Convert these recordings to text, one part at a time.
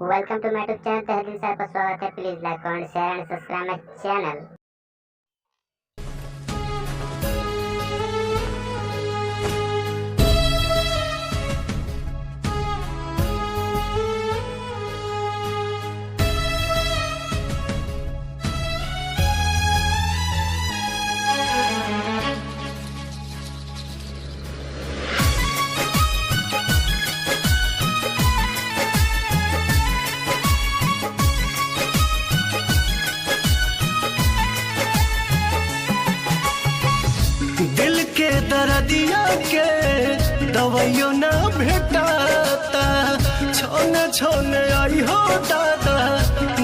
Welcome to my YouTube channel. तहे दिल से आपका स्वागत है। Please like comment share and subscribe my channel. दिल के दर्दिया के दवाइयों ना भेटाता, छोने छोने आई हो दादा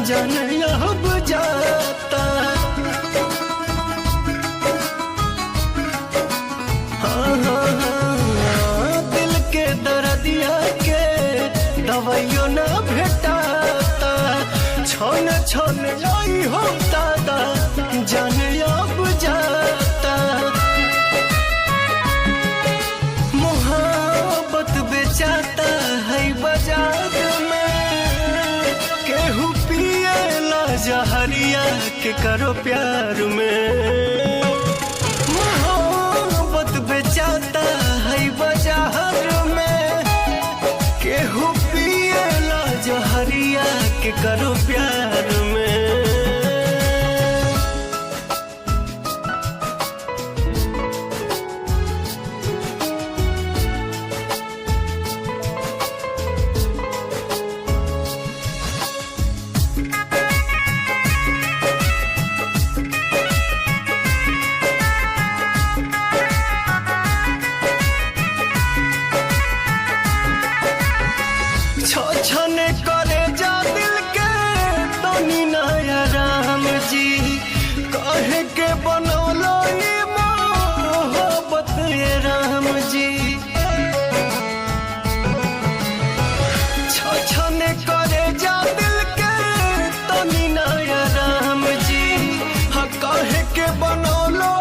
जाने अब जाता। हाँ, दिल के दर्दिया के दवाइयों ना भेटाता, छोने छोने आई हो दादा जाने अब जाता। जाता है बाजार में केहू पिएला जहरिया के करो प्यार में। मोहब्बत बेचाता है बाजार में केहू पिएला जहरिया के करो प्यार में। छने करे जा दिल के तनी नया राम जी, कहे के बनौलो ये मोहब्बत ये राम जी। छने करे जा दिल के तनी नया राम जी, हाँ कहे के बनौलो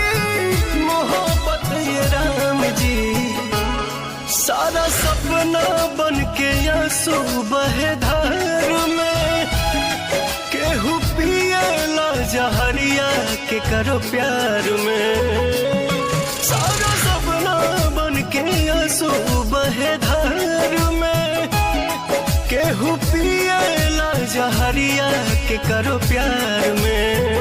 ये मोहब्बत ये राम जी। सारा सपना बन के आंसू बहे धार में केहू पिएला जहरिया के करो प्यार में। सारा सपना बन के आंसू बहे धार में केहू पिएला जहरिया के करो प्यार में।